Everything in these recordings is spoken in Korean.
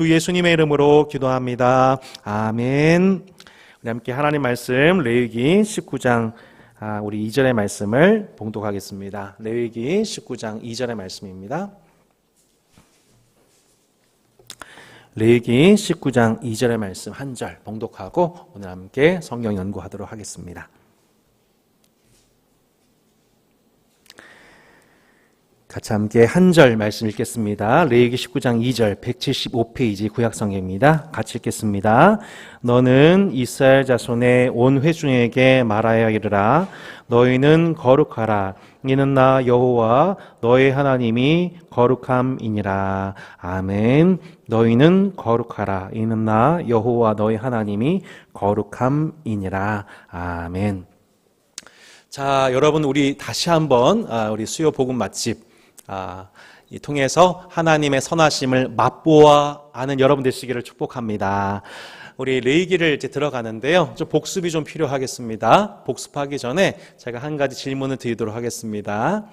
주 예수님의 이름으로 기도합니다. 아멘. 우리 함께 하나님 말씀 레위기 19장 우리 2절의 말씀을 봉독하겠습니다. 레위기 19장 2절의 말씀입니다. 레위기 19장 2절의 말씀 한 절 봉독하고 오늘 함께 성경 연구하도록 하겠습니다. 같이 함께 한 절 말씀 읽겠습니다. 레위기 19장 2절 175페이지 구약성경입니다. 같이 읽겠습니다. 너는 이스라엘 자손의 온 회중에게 말하여 이르라. 너희는 거룩하라. 이는 나 여호와 너의 하나님이 거룩함이니라. 아멘. 너희는 거룩하라. 이는 나 여호와 너의 하나님이 거룩함이니라. 아멘. 자, 여러분 우리 다시 한번 우리 수요 복음 맛집 이 통해서 하나님의 선하심을 맛보아 아는 여러분 되시기를 축복합니다. 우리 레위기를 이제 들어가는데요. 좀 복습이 좀 필요하겠습니다. 복습하기 전에 제가 한 가지 질문을 드리도록 하겠습니다.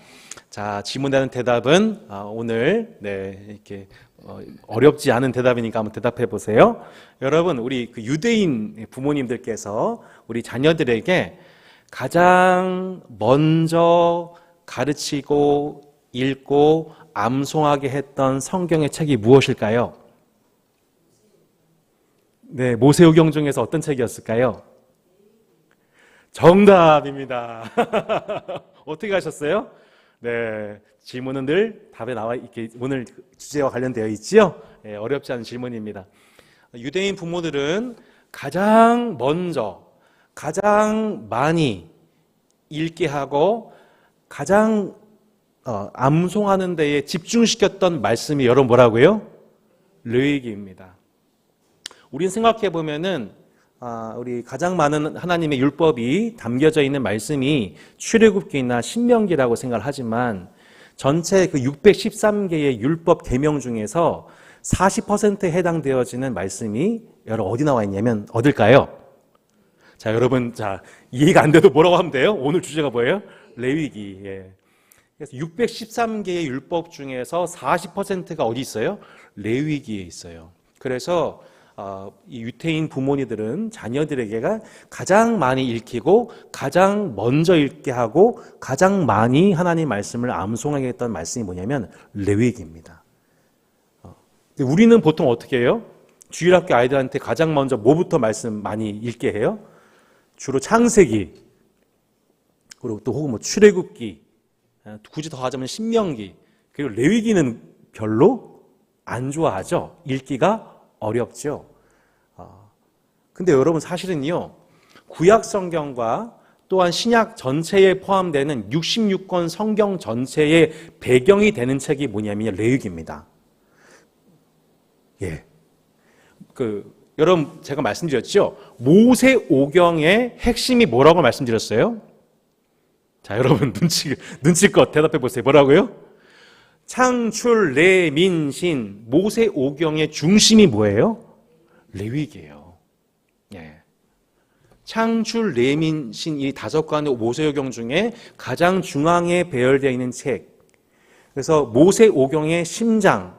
자, 질문하는 대답은 오늘 이렇게 어렵지 않은 대답이니까 한번 대답해 보세요. 여러분, 우리 그 유대인 부모님들께서 우리 자녀들에게 가장 먼저 가르치고 읽고 암송하게 했던 성경의 책이 무엇일까요? 네, 모세오경 중에서 어떤 책이었을까요? 정답입니다. 어떻게 하셨어요? 네, 질문은 늘 답에 나와 이렇게 오늘 주제와 관련되어 있지요? 네, 어렵지 않은 질문입니다. 유대인 부모들은 가장 먼저, 가장 많이 읽게 하고 가장 암송하는 데에 집중시켰던 말씀이 여러분 뭐라고요? 레위기입니다. 우린 생각해 보면은 우리 가장 많은 하나님의 율법이 담겨져 있는 말씀이 출애굽기나 신명기라고 생각을 하지만 전체 그 613개의 율법 계명 중에서 40%에 해당되어지는 말씀이 여러분 어디 나와 있냐면 어딜까요? 자, 여러분, 이해가 안 돼도 뭐라고 하면 돼요? 오늘 주제가 뭐예요? 레위기. 예. 그래서 613개의 율법 중에서 40%가 어디 있어요? 레위기에 있어요. 그래서 이 유대인 부모님들은 자녀들에게가 가장 많이 읽히고 가장 먼저 읽게 하고 가장 많이 하나님 말씀을 암송하게 했던 말씀이 뭐냐면 레위기입니다. 우리는 보통 어떻게 해요? 주일학교 아이들한테 가장 먼저 뭐부터 말씀 많이 읽게 해요? 주로 창세기, 그리고 또 혹은 출애굽기, 굳이 더 하자면 신명기, 그리고 레위기는 별로 안 좋아하죠. 읽기가 어렵죠. 근데 여러분 사실은요, 구약 성경과 또한 신약 전체에 포함되는 66권 성경 전체의 배경이 되는 책이 뭐냐면 레위기입니다. 예. 여러분 제가 말씀드렸죠. 모세오경의 핵심이 뭐라고 말씀드렸어요? 자, 여러분 눈치껏 대답해 보세요. 뭐라고요? 창출, 레, 민, 신, 모세오경의 중심이 뭐예요? 레위기예요. 예. 창출, 레, 민, 신 이 5권의 모세오경 중에 가장 중앙에 배열되어 있는 책. 그래서 모세오경의 심장,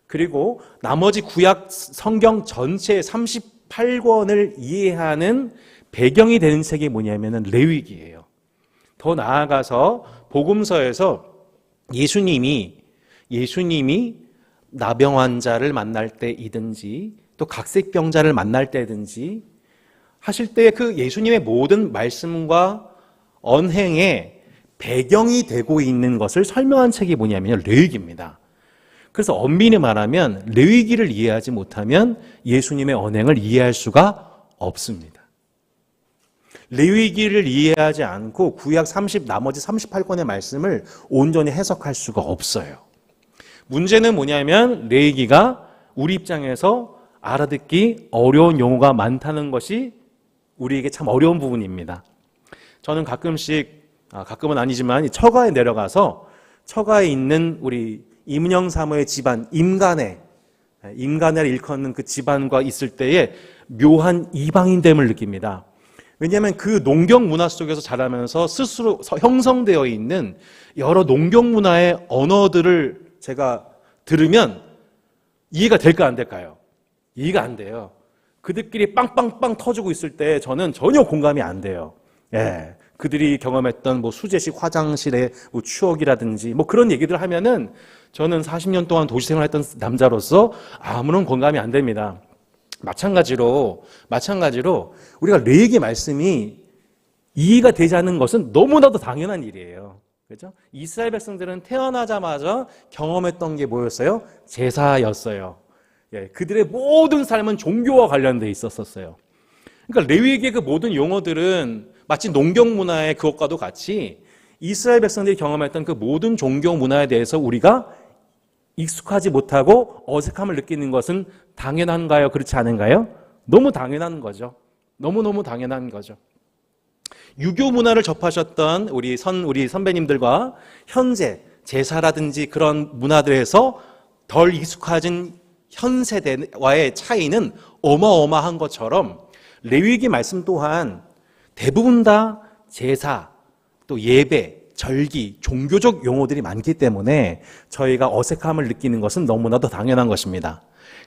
그리고 나머지 구약 성경 전체 38권을 이해하는 배경이 되는 책이 뭐냐면 레위기예요. 더 나아가서 복음서에서 예수님이 나병 환자를 만날 때이든지 또 각색병자를 만날 때든지 하실 때 그 예수님의 모든 말씀과 언행의 배경이 되고 있는 것을 설명한 책이 뭐냐면 레위기입니다. 그래서 엄밀히 말하면 레위기를 이해하지 못하면 예수님의 언행을 이해할 수가 없습니다. 레위기를 이해하지 않고 구약 나머지 38권의 말씀을 온전히 해석할 수가 없어요. 문제는 뭐냐면 레위기가 우리 입장에서 알아듣기 어려운 용어가 많다는 것이 우리에게 참 어려운 부분입니다. 저는 가끔은 아니지만 처가에 내려가서 처가에 있는 우리 임은영 사모의 집안, 임간애를 일컫는 그 집안과 있을 때에 묘한 이방인됨을 느낍니다. 왜냐하면 그 농경 문화 속에서 자라면서 스스로 형성되어 있는 여러 농경 문화의 언어들을 제가 들으면 이해가 될까 안 될까요? 이해가 안 돼요. 그들끼리 빵빵빵 터지고 있을 때 저는 전혀 공감이 안 돼요. 예. 그들이 경험했던 뭐 수제식 화장실의 뭐 추억이라든지 뭐 그런 얘기들 하면은 저는 40년 동안 도시 생활했던 남자로서 아무런 공감이 안 됩니다. 마찬가지로 우리가 레위기 말씀이 이해가 되지 않는 것은 너무나도 당연한 일이에요. 그렇죠? 이스라엘 백성들은 태어나자마자 경험했던 게 뭐였어요? 제사였어요. 예, 그들의 모든 삶은 종교와 관련돼 있었어요. 그러니까 레위기의 그 모든 용어들은 마치 농경 문화의 그것과도 같이 이스라엘 백성들이 경험했던 그 모든 종교 문화에 대해서 우리가 익숙하지 못하고 어색함을 느끼는 것은 당연한가요? 그렇지 않은가요? 너무 당연한 거죠. 너무너무 당연한 거죠. 유교 문화를 접하셨던 우리 선배님들과 현재 제사라든지 그런 문화들에서 덜 익숙해진 현 세대와의 차이는 어마어마한 것처럼 레위기 말씀 또한 대부분 다 제사, 또 예배, 절기, 종교적 용어들이 많기 때문에 저희가 어색함을 느끼는 것은 너무나도 당연한 것입니다.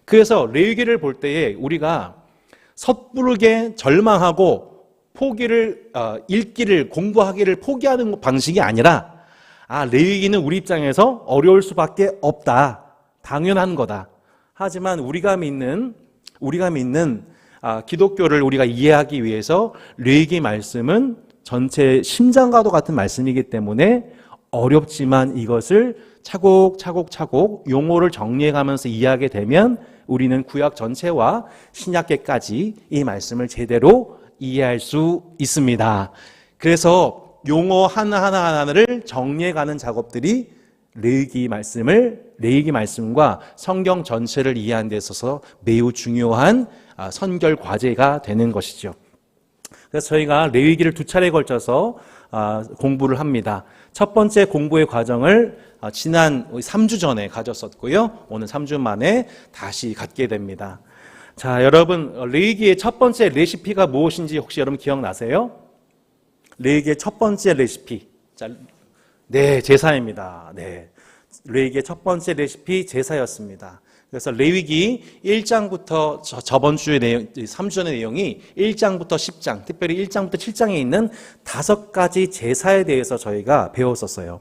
그래서 레위기를 볼 때에 우리가 섣부르게 절망하고 읽기를 공부하기를 포기하는 방식이 아니라 레위기는 우리 입장에서 어려울 수밖에 없다. 당연한 거다. 하지만 우리가 믿는 기독교를 우리가 이해하기 위해서 레위기 말씀은 전체 심장과도 같은 말씀이기 때문에 어렵지만 이것을 차곡차곡 용어를 정리해가면서 이해하게 되면 우리는 구약 전체와 신약계까지 이 말씀을 제대로 이해할 수 있습니다. 그래서 용어 하나하나를 정리해가는 작업들이 레위기 말씀과 성경 전체를 이해하는 데 있어서 매우 중요한 선결 과제가 되는 것이죠. 그래서 저희가 레위기를 2차례에 걸쳐서 공부를 합니다. 첫 번째 공부의 과정을 지난 3주 전에 가졌었고요. 오늘 3주 만에 다시 갖게 됩니다. 자, 여러분, 레위기의 첫 번째 레시피가 무엇인지 혹시 여러분 기억나세요? 레위기의 첫 번째 레시피. 자, 네, 제사입니다. 네. 레위기의 첫 번째 레시피 제사였습니다. 그래서 레위기 1장부터 저번 주의 내용, 3주 전의 내용이 1장부터 10장, 특별히 1장부터 7장에 있는 5가지 제사에 대해서 저희가 배웠었어요.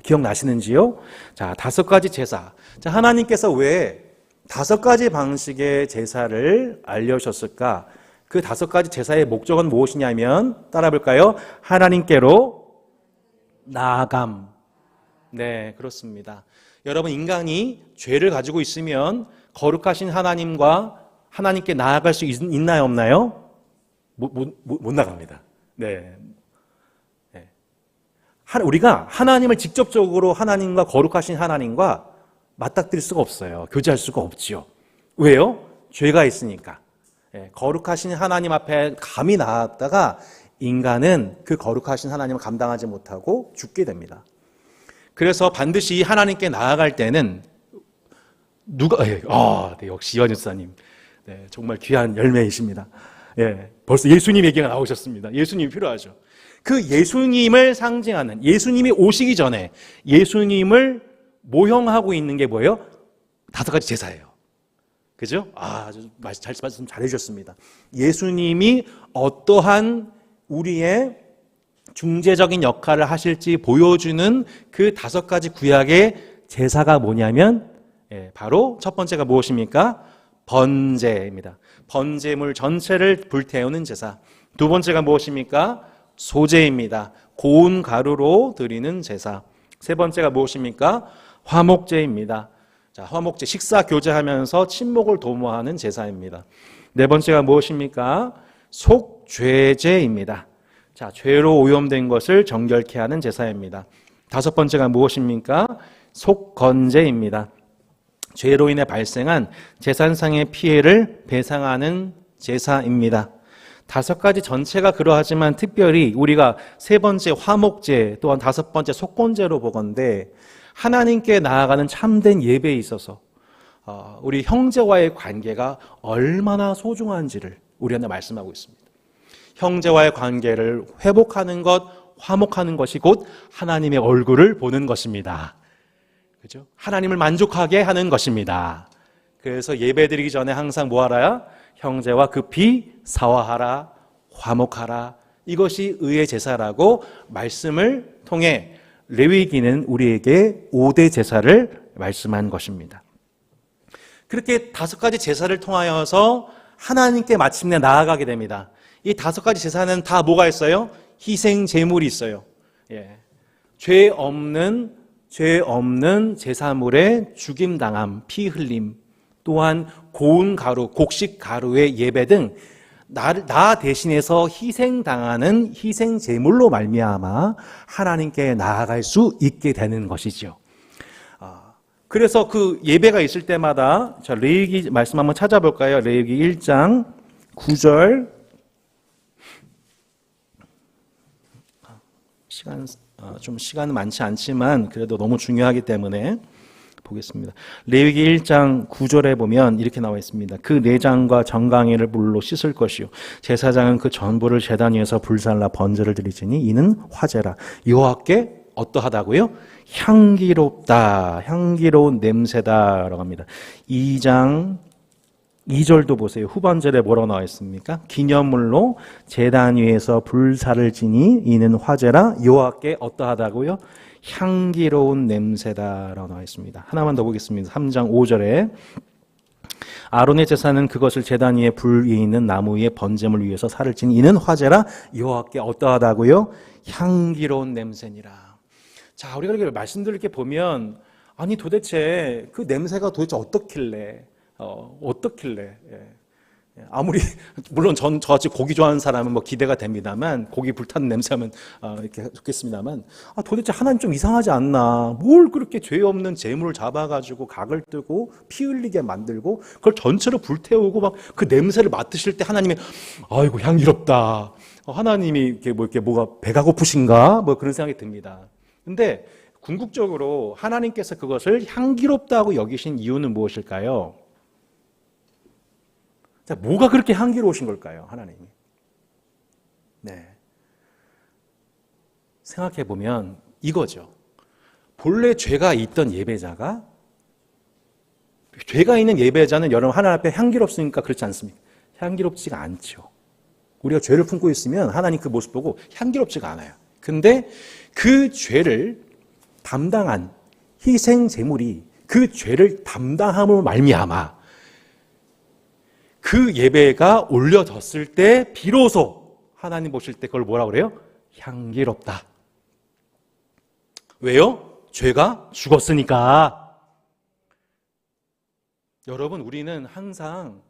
기억나시는지요? 자, 5가지 제사. 자, 하나님께서 왜 5가지 방식의 제사를 알려주셨을까? 그 5가지 제사의 목적은 무엇이냐면, 따라 볼까요? 하나님께로 나아감. 네, 그렇습니다. 여러분, 인간이 죄를 가지고 있으면 거룩하신 하나님께 나아갈 수 있나요, 없나요? 못 나갑니다. 네. 우리가 하나님을 직접적으로 거룩하신 하나님과 맞닥뜨릴 수가 없어요. 교제할 수가 없지요. 왜요? 죄가 있으니까. 거룩하신 하나님 앞에 감히 나았다가 인간은 그 거룩하신 하나님을 감당하지 못하고 죽게 됩니다. 그래서 반드시 하나님께 나아갈 때는 네, 역시 이완 집사님, 네, 정말 귀한 열매이십니다. 벌써 예수님 얘기가 나오셨습니다. 예수님이 필요하죠. 그 예수님을 상징하는, 예수님이 오시기 전에 예수님을 모형하고 있는 게 뭐예요? 5가지 제사예요. 그죠? 말씀 잘 해주셨습니다. 예수님이 어떠한 우리의 중재적인 역할을 하실지 보여주는 그 5가지 구약의 제사가 뭐냐면, 바로 첫 번째가 무엇입니까? 번제입니다. 번제물 전체를 불태우는 제사. 두 번째가 무엇입니까? 소제입니다. 고운 가루로 드리는 제사. 세 번째가 무엇입니까? 화목제입니다. 자, 화목제, 식사 교제하면서 친목을 도모하는 제사입니다. 네 번째가 무엇입니까? 속죄제입니다. 자, 죄로 오염된 것을 정결케 하는 제사입니다. 5번째가 무엇입니까? 속건제입니다. 죄로 인해 발생한 재산상의 피해를 배상하는 제사입니다. 5가지 전체가 그러하지만 특별히 우리가 3번째 화목제 또한 5번째 속건제로 보건대 하나님께 나아가는 참된 예배에 있어서 우리 형제와의 관계가 얼마나 소중한지를 우리한테 말씀하고 있습니다. 형제와의 관계를 회복하는 것, 화목하는 것이 곧 하나님의 얼굴을 보는 것입니다. 그죠? 하나님을 만족하게 하는 것입니다. 그래서 예배드리기 전에 항상 뭐 하라야? 형제와 급히 사화하라, 화목하라. 이것이 의의 제사라고 말씀을 통해 레위기는 우리에게 5대 제사를 말씀한 것입니다. 그렇게 5가지 제사를 통하여서 하나님께 마침내 나아가게 됩니다. 이 5가지 제사는 다 뭐가 있어요? 희생 제물이 있어요. 예. 죄 없는 제사물의 죽임당함, 피 흘림, 또한 고운 가루, 곡식 가루의 예배 등 나 대신해서 희생당하는 희생 제물로 말미암아 하나님께 나아갈 수 있게 되는 것이죠. 그래서 그 예배가 있을 때마다 자, 레위기 말씀 한번 찾아볼까요? 레위기 1장 9절. 시간은 많지 않지만 그래도 너무 중요하기 때문에 보겠습니다. 레위기 1장 9절에 보면 이렇게 나와 있습니다. 그 내장과 정강이를 물로 씻을 것이요 제사장은 그 전부를 제단 위에서 불살라 번제를 드리지니 이는 화제라. 여호와께 어떠하다고요? 향기롭다. 향기로운 냄새다라고 합니다. 2장 2절도 보세요. 후반절에 뭐라고 나와 있습니까? 기념물로 제단 위에서 불살을 지니 이는 화제라. 여호와께 어떠하다고요? 향기로운 냄새다라고 나와 있습니다. 하나만 더 보겠습니다. 3장 5절에 아론의 제사는 그것을 제단 위에 불 위에 있는 나무 위에 번제물 위에서 살을 친 이는 화제라. 여호와께 어떠하다고요? 향기로운 냄새니라. 자, 우리가 이렇게 말씀들을 이렇게 보면 아니 도대체 그 냄새가 도대체 어떻길래 아무리 물론 저같이 고기 좋아하는 사람은 뭐 기대가 됩니다만 고기 불타는 냄새하면 이렇게 좋겠습니다만 도대체 하나님 좀 이상하지 않나? 뭘 그렇게 죄 없는 재물을 잡아가지고 각을 뜨고 피 흘리게 만들고 그걸 전체로 불태우고 막 그 냄새를 맡으실 때 하나님이 아이고 향기롭다. 하나님이 이렇게 뭐가 배가 고프신가? 뭐 그런 생각이 듭니다. 근데 궁극적으로 하나님께서 그것을 향기롭다고 여기신 이유는 무엇일까요? 자, 뭐가 그렇게 향기로우신 걸까요, 하나님이? 네. 생각해 보면 이거죠. 본래 죄가 있던 예배자가 죄가 있는 예배자는 여러분 하나님 앞에 향기롭습니까? 그렇지 않습니까? 향기롭지가 않죠. 우리가 죄를 품고 있으면 하나님 그 모습 보고 향기롭지가 않아요. 근데 그 죄를 담당한 희생 제물이 그 죄를 담당함으로 말미암아 그 예배가 올려졌을 때 비로소 하나님 보실 때 그걸 뭐라고 그래요? 향기롭다. 왜요? 죄가 죽었으니까. 여러분, 우리는 항상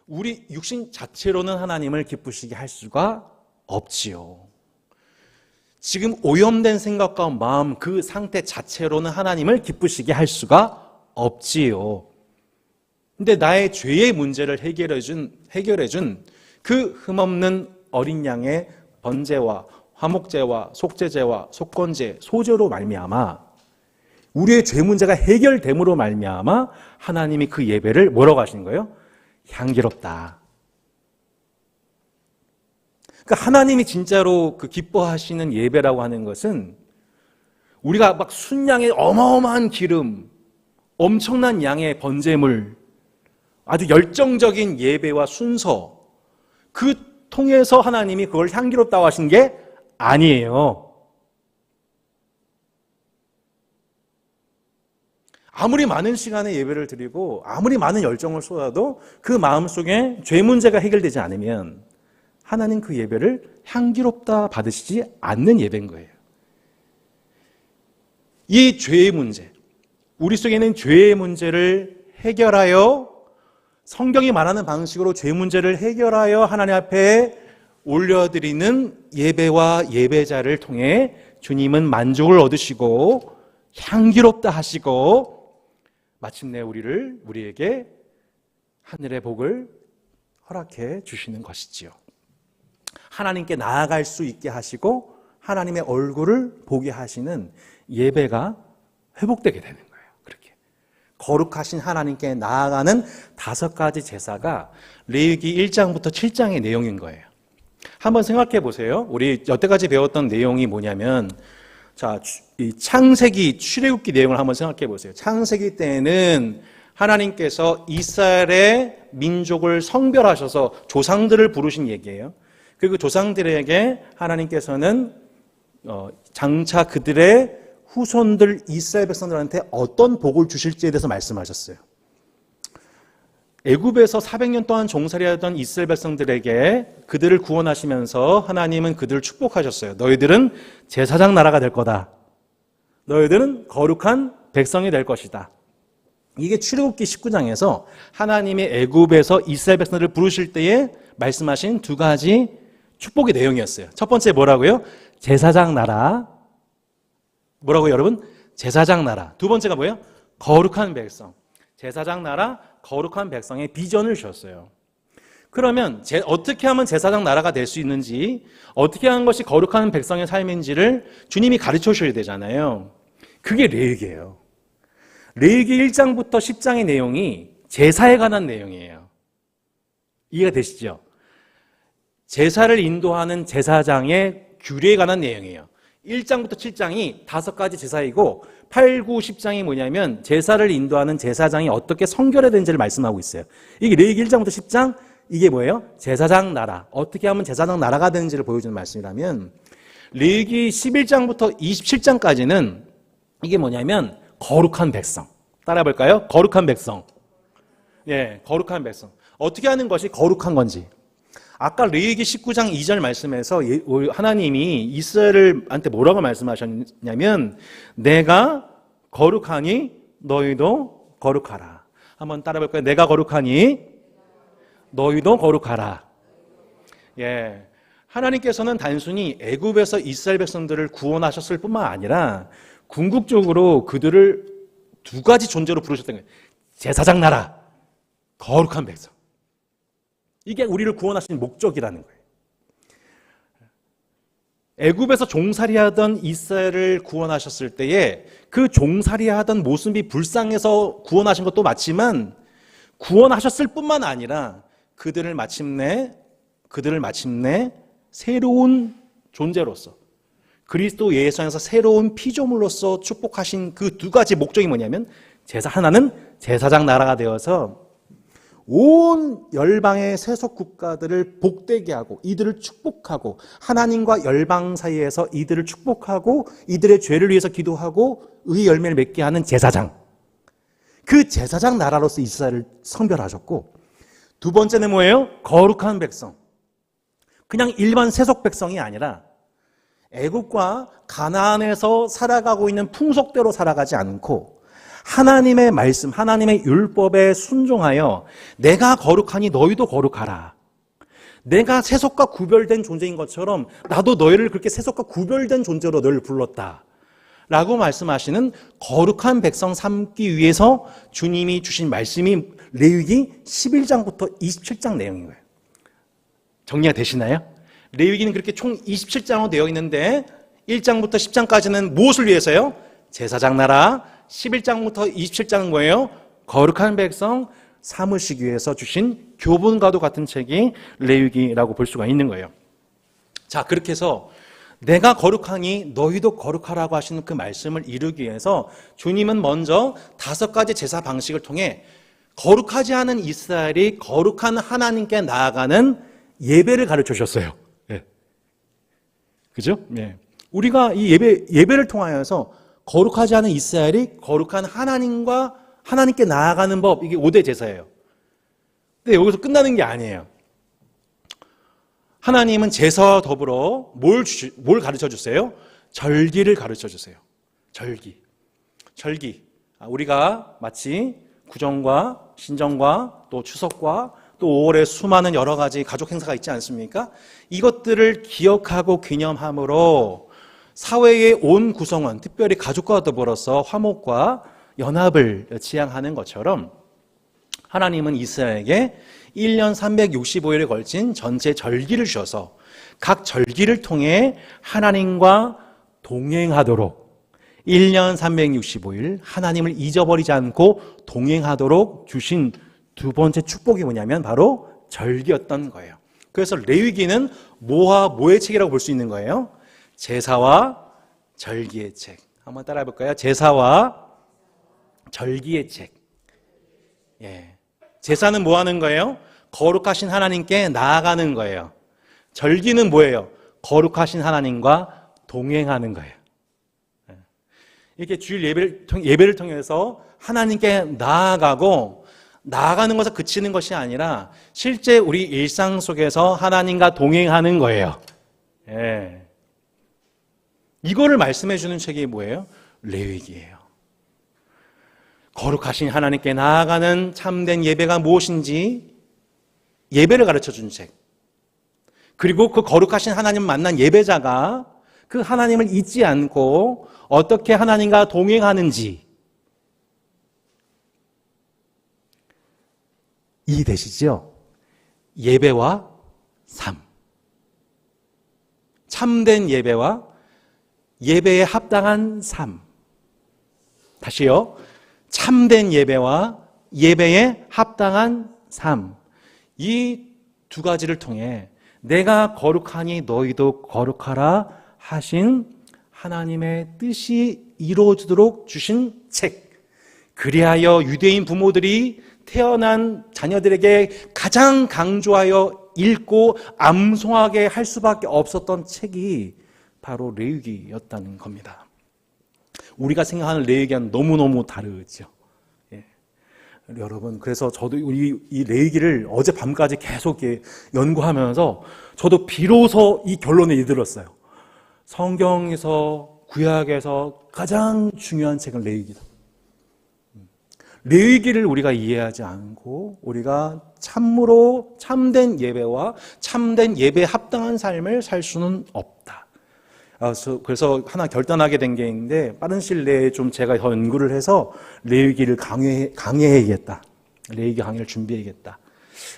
우리 육신 자체로는 하나님을 기쁘시게 할 수가 없지요. 지금 오염된 생각과 마음 그 상태 자체로는 하나님을 기쁘시게 할 수가 없지요. 근데 나의 죄의 문제를 해결해준 그 흠없는 어린 양의 번제와 화목제와 속죄제와 속건제, 소제로 말미암아 우리의 죄 문제가 해결됨으로 말미암아 하나님이 그 예배를 뭐라고 하시는 거예요? 향기롭다. 그러니까 하나님이 진짜로 그 기뻐하시는 예배라고 하는 것은 우리가 막 순양의 어마어마한 기름, 엄청난 양의 번제물, 아주 열정적인 예배와 순서, 그 통해서 하나님이 그걸 향기롭다고 하신 게 아니에요. 아무리 많은 시간에 예배를 드리고 아무리 많은 열정을 쏟아도 그 마음속에 죄 문제가 해결되지 않으면 하나님 그 예배를 향기롭다 받으시지 않는 예배인 거예요. 이 죄의 문제, 우리 속에 있는 죄의 문제를 해결하여 성경이 말하는 방식으로 죄 문제를 해결하여 하나님 앞에 올려드리는 예배와 예배자를 통해 주님은 만족을 얻으시고 향기롭다 하시고 마침내 우리에게 하늘의 복을 허락해 주시는 것이지요. 하나님께 나아갈 수 있게 하시고 하나님의 얼굴을 보게 하시는 예배가 회복되게 되는 거예요. 그렇게 거룩하신 하나님께 나아가는 5가지 제사가 레위기 1장부터 7장의 내용인 거예요. 한번 생각해 보세요. 우리 여태까지 배웠던 내용이 뭐냐면 자, 이 창세기 출애굽기 내용을 한번 생각해 보세요. 창세기 때에는 하나님께서 이스라엘의 민족을 성별하셔서 조상들을 부르신 얘기예요. 그리고 조상들에게 하나님께서는 장차 그들의 후손들 이스라엘 백성들한테 어떤 복을 주실지에 대해서 말씀하셨어요. 애굽에서 400년 동안 종살이하던 이스라엘 백성들에게 그들을 구원하시면서 하나님은 그들을 축복하셨어요. 너희들은 제사장 나라가 될 거다. 너희들은 거룩한 백성이 될 것이다. 이게 출애굽기 19장에서 하나님이 애굽에서 이스라엘 백성들을 부르실 때에 말씀하신 두 가지 축복의 내용이었어요. 첫 번째 뭐라고요? 제사장 나라. 뭐라고요, 여러분? 제사장 나라. 두 번째가 뭐예요? 거룩한 백성. 제사장 나라, 거룩한 백성의 비전을 주셨어요. 그러면 어떻게 하면 제사장 나라가 될 수 있는지, 어떻게 하는 것이 거룩한 백성의 삶인지를 주님이 가르쳐 주셔야 되잖아요. 그게 레위기예요. 레위기 1장부터 10장의 내용이 제사에 관한 내용이에요. 이해가 되시죠? 제사를 인도하는 제사장의 규례에 관한 내용이에요. 1장부터 7장이 5가지 제사이고 8, 9, 10장이 뭐냐면 제사를 인도하는 제사장이 어떻게 성결해야 되는지를 말씀하고 있어요. 이게 레위기 1장부터 10장, 이게 뭐예요? 제사장 나라. 어떻게 하면 제사장 나라가 되는지를 보여주는 말씀이라면, 레위기 11장부터 27장까지는 이게 뭐냐면 거룩한 백성. 따라해 볼까요? 거룩한 백성. 예, 거룩한 백성. 어떻게 하는 것이 거룩한 건지. 아까 레위기 19장 2절 말씀에서 하나님이 이스라엘한테 뭐라고 말씀하셨냐면, 내가 거룩하니 너희도 거룩하라. 한번 따라해 볼까요? 내가 거룩하니 너희도 거룩하라. 예. 하나님께서는 단순히 애굽에서 이스라엘 백성들을 구원하셨을 뿐만 아니라 궁극적으로 그들을 두 가지 존재로 부르셨던 거예요. 제사장 나라, 거룩한 백성. 이게 우리를 구원하신 목적이라는 거예요. 애굽에서 종살이하던 이스라엘을 구원하셨을 때에 그 종살이하던 모습이 불쌍해서 구원하신 것도 맞지만, 구원하셨을 뿐만 아니라 그들을 마침내 새로운 존재로서, 그리스도 예수 안에서 새로운 피조물로서 축복하신 그 두 가지 목적이 뭐냐면, 하나는 제사장 나라가 되어서 온 열방의 세속 국가들을 복되게 하고 이들을 축복하고, 하나님과 열방 사이에서 이들을 축복하고 이들의 죄를 위해서 기도하고 의의 열매를 맺게 하는 제사장, 그 제사장 나라로서 이스라엘을 성별하셨고, 두 번째는 뭐예요? 거룩한 백성. 그냥 일반 세속 백성이 아니라 애굽과 가나안에서 살아가고 있는 풍속대로 살아가지 않고 하나님의 말씀, 하나님의 율법에 순종하여 내가 거룩하니 너희도 거룩하라. 내가 세속과 구별된 존재인 것처럼 나도 너희를 그렇게 세속과 구별된 존재로 너희를 불렀다 라고 말씀하시는 거룩한 백성 삼기 위해서 주님이 주신 말씀이 레위기 11장부터 27장 내용인 거예요. 정리가 되시나요? 레위기는 그렇게 총 27장으로 되어 있는데 1장부터 10장까지는 무엇을 위해서요? 제사장 나라. 11장부터 27장은 뭐예요? 거룩한 백성 삼으시기 위해서 주신 교훈과도 같은 책이 레위기라고 볼 수가 있는 거예요. 자, 그렇게 해서 내가 거룩하니 너희도 거룩하라고 하시는 그 말씀을 이루기 위해서 주님은 먼저 5가지 제사 방식을 통해 거룩하지 않은 이스라엘이 거룩한 하나님께 나아가는 예배를 가르쳐 주셨어요. 예. 그죠? 예. 우리가 이 예배를 통하여서 거룩하지 않은 이스라엘이 거룩한 하나님께 나아가는 법, 이게 5대 제사예요. 근데 여기서 끝나는 게 아니에요. 하나님은 제사와 더불어 뭘 가르쳐 주세요? 절기를 가르쳐 주세요. 절기. 우리가 마치 구정과 신정과 또 추석과 또 5월에 수많은 여러 가지 가족 행사가 있지 않습니까? 이것들을 기억하고 기념함으로 사회의 온 구성원, 특별히 가족과 더불어서 화목과 연합을 지향하는 것처럼 하나님은 이스라엘에게 1년 365일에 걸친 전체 절기를 주셔서 각 절기를 통해 하나님과 동행하도록 1년 365일 하나님을 잊어버리지 않고 동행하도록 주신 두 번째 축복이 뭐냐면 바로 절기였던 거예요. 그래서 레위기는 뭐와 뭐의 책이라고 볼 수 있는 거예요? 제사와 절기의 책. 한번 따라해 볼까요? 제사와 절기의 책. 예. 제사는 뭐 하는 거예요? 거룩하신 하나님께 나아가는 거예요. 절기는 뭐예요? 거룩하신 하나님과 동행하는 거예요. 이렇게 주일 예배를 통해서 하나님께 나아가고, 나아가는 것에 그치는 것이 아니라 실제 우리 일상 속에서 하나님과 동행하는 거예요. 예. 이거를 말씀해 주는 책이 뭐예요? 레위기예요. 거룩하신 하나님께 나아가는 참된 예배가 무엇인지 예배를 가르쳐 주는 책. 그리고 그 거룩하신 하나님 만난 예배자가 그 하나님을 잊지 않고 어떻게 하나님과 동행하는지 이해되시죠? 예배와 삶. 참된 예배와 예배에 합당한 삶. 다시요. 참된 예배와 예배에 합당한 삶. 이 두 가지를 통해 내가 거룩하니 너희도 거룩하라 하신 하나님의 뜻이 이루어지도록 주신 책. 그리하여 유대인 부모들이 태어난 자녀들에게 가장 강조하여 읽고 암송하게 할 수밖에 없었던 책이 바로 레위기였다는 겁니다. 우리가 생각하는 레위기와는 너무너무 다르죠. 예. 여러분, 그래서 저도 이 레위기를 어젯밤까지 계속 연구하면서 저도 비로소 이 결론에 이르렀어요. 성경에서, 구약에서 가장 중요한 책은 레위기다. 레위기를 우리가 이해하지 않고 우리가 참으로 참된 예배와 참된 예배에 합당한 삶을 살 수는 없다. 그래서 하나 결단하게 된 게 있는데, 빠른 시일 내에 좀 제가 더 연구를 해서 레위기를 강해야겠다. 레위기 강의를 준비해야겠다.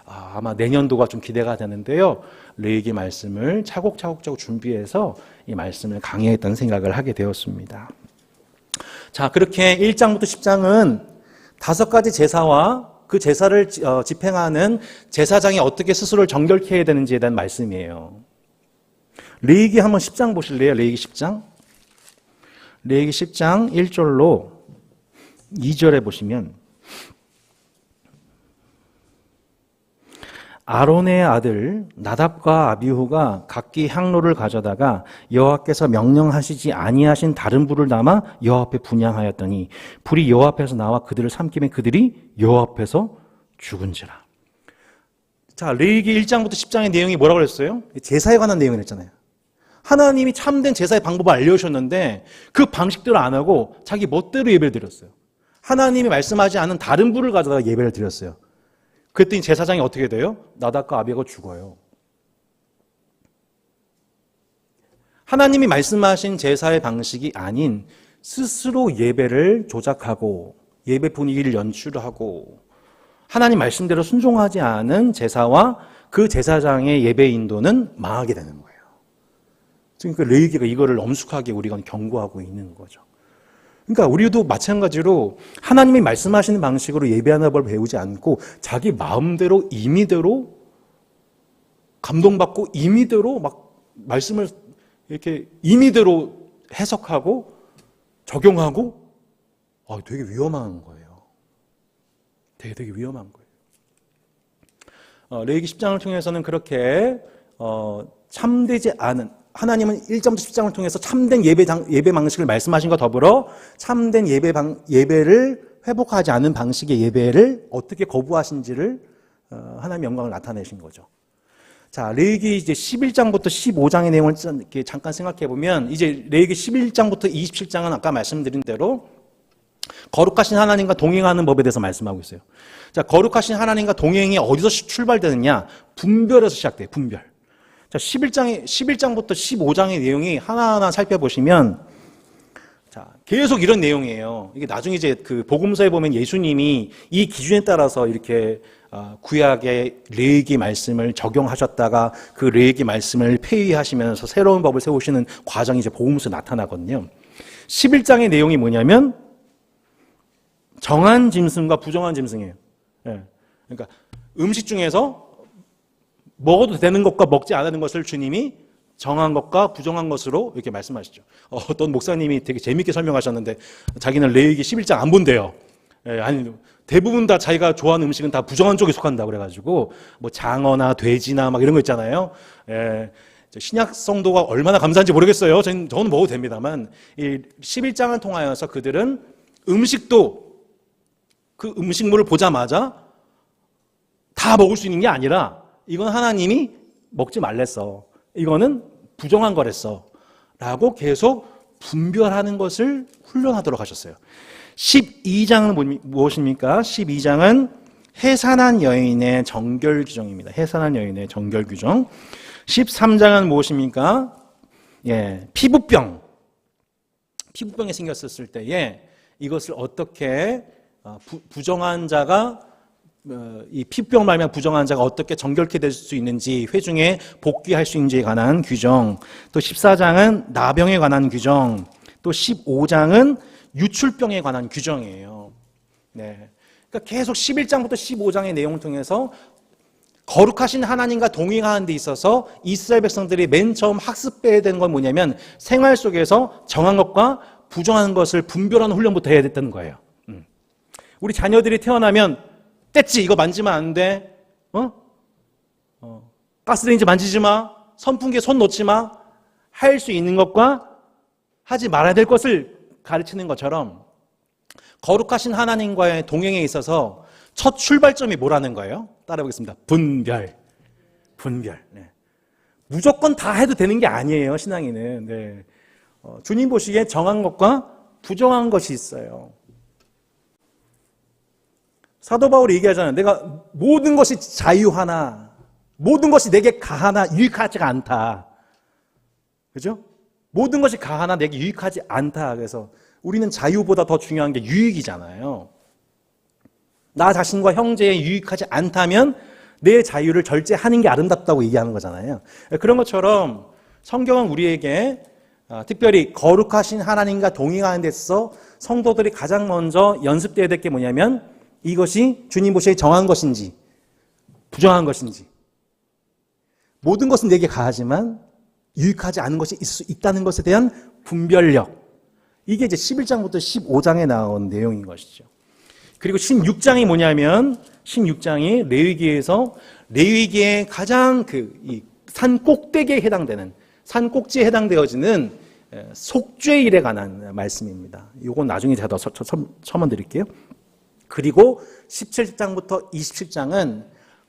아마 내년도가 좀 기대가 되는데요. 레위기 말씀을 차곡차곡 준비해서 이 말씀을 강해했다는 생각을 하게 되었습니다. 자, 그렇게 1장부터 10장은 5가지 제사와 그 제사를 집행하는 제사장이 어떻게 스스로를 정결케 해야 되는지에 대한 말씀이에요. 레위기 한번 10장 보실래요? 레위기 10장. 레위기 10장 1절로 2절에 보시면, 아론의 아들 나답과 아비후가 각기 향로를 가져다가 여호와께서 명령하시지 아니하신 다른 불을 담아 여호와 앞에 분향하였더니 불이 여호와 앞에서 나와 그들을 삼키매 그들이 여호와 앞에서 죽은지라. 자, 레위기 1장부터 10장의 내용이 뭐라고 그랬어요? 제사에 관한 내용을 했잖아요. 하나님이 참된 제사의 방법을 알려주셨는데 그 방식대로 안 하고 자기 멋대로 예배를 드렸어요. 하나님이 말씀하지 않은 다른 불을 가져다가 예배를 드렸어요. 그랬더니 제사장이 어떻게 돼요? 나답과 아비후가 죽어요. 하나님이 말씀하신 제사의 방식이 아닌 스스로 예배를 조작하고 예배 분위기를 연출하고 하나님 말씀대로 순종하지 않은 제사와 그 제사장의 예배 인도는 망하게 되는 거예요. 그러니까 레위기가 이거를 엄숙하게 우리가 경고하고 있는 거죠. 그러니까 우리도 마찬가지로 하나님이 말씀하시는 방식으로 예배하는 법을 배우지 않고 자기 마음대로 임의대로 감동받고 임의대로 막 말씀을 이렇게 임의대로 해석하고 적용하고 되게 위험한 거예요. 되게 위험한 거예요. 레위기 10장을 통해서는 그렇게 참되지 않은, 하나님은 1장부터 10장을 통해서 참된 예배 방식을 말씀하신 것 더불어 참된 예배를 회복하지 않은 방식의 예배를 어떻게 거부하신지를 하나님의 영광을 나타내신 거죠. 자, 레위기 이제 11장부터 15장의 내용을 이렇게 잠깐 생각해 보면, 이제 레위기 11장부터 27장은 아까 말씀드린 대로 거룩하신 하나님과 동행하는 법에 대해서 말씀하고 있어요. 자, 거룩하신 하나님과 동행이 어디서 출발되느냐? 분별에서 시작돼요. 분별. 자, 11장부터 15장의 내용이 하나하나 살펴보시면, 자, 계속 이런 내용이에요. 이게 나중에 이제 그 복음서에 보면 예수님이 이 기준에 따라서 이렇게 구약의 레위기 말씀을 적용하셨다가 그 레위기 말씀을 폐위하시면서 새로운 법을 세우시는 과정이 이제 복음서에 나타나거든요. 11장의 내용이 뭐냐면 정한 짐승과 부정한 짐승이에요. 예. 그러니까 음식 중에서 먹어도 되는 것과 먹지 않는 것을 주님이 정한 것과 부정한 것으로 이렇게 말씀하시죠. 어떤 목사님이 되게 재밌게 설명하셨는데 자기는 레위기 11장 안 본대요. 아니 대부분 다 자기가 좋아하는 음식은 다 부정한 쪽에 속한다 그래가지고 뭐 장어나 돼지나 막 이런 거 있잖아요. 신약 성도가 얼마나 감사한지 모르겠어요. 저는 먹어도 됩니다만 이 11장을 통하여서 그들은 음식도 그 음식물을 보자마자 다 먹을 수 있는 게 아니라 이건 하나님이 먹지 말랬어. 이거는 부정한 거랬어. 라고 계속 분별하는 것을 훈련하도록 하셨어요. 12장은 무엇입니까? 12장은 해산한 여인의 정결 규정입니다. 해산한 여인의 정결 규정. 13장은 무엇입니까? 피부병이 생겼을 때에 이것을 어떻게 부정한 자가 이 피부병 말면 부정한 자가 어떻게 정결케 될 수 있는지, 회중에 복귀할 수 있는지에 관한 규정, 또 14장은 나병에 관한 규정, 또 15장은 유출병에 관한 규정이에요. 그러니까 계속 11장부터 15장의 내용을 통해서 거룩하신 하나님과 동행하는 데 있어서 이스라엘 백성들이 맨 처음 학습해야 되는 건 뭐냐면 생활 속에서 정한 것과 부정한 것을 분별하는 훈련부터 해야 됐다는 거예요. 우리 자녀들이 태어나면 뗐지 이거 만지면 안 돼. 가스레인지 만지지 마. 선풍기에 손 놓지 마. 할 수 있는 것과 하지 말아야 될 것을 가르치는 것처럼 거룩하신 하나님과의 동행에 있어서 첫 출발점이 뭐라는 거예요? 따라해보겠습니다. 분별. 무조건 다 해도 되는 게 아니에요, 신앙인은. 주님 보시기에 정한 것과 부정한 것이 있어요. 사도 바울이 얘기하잖아요. 내가 모든 것이 자유하나, 모든 것이 내게 가하나 유익하지가 않다. 그죠? 모든 것이 가하나 내게 유익하지 않다. 그래서 우리는 자유보다 더 중요한 게 유익이잖아요. 나 자신과 형제에 유익하지 않다면 내 자유를 절제하는 게 아름답다고 얘기하는 거잖아요. 그런 것처럼 성경은 우리에게 특별히 거룩하신 하나님과 동행하는 데서 성도들이 가장 먼저 연습되어야 될 게 뭐냐면 이것이 주님 보시기에 정한 것인지 부정한 것인지, 모든 것은 내게 가하지만 유익하지 않은 것이 있을 수 있다는 것에 대한 분별력, 이게 이제 11장부터 15장에 나온 내용인 것이죠. 그리고 16장이 뭐냐면 16장이 레위기에서 레위기의 가장 산 꼭대기에 해당되는, 산 꼭지에 해당되어지는 속죄일에 관한 말씀입니다. 이건 나중에 제가 더 첨언 드릴게요. 그리고 17장부터 27장은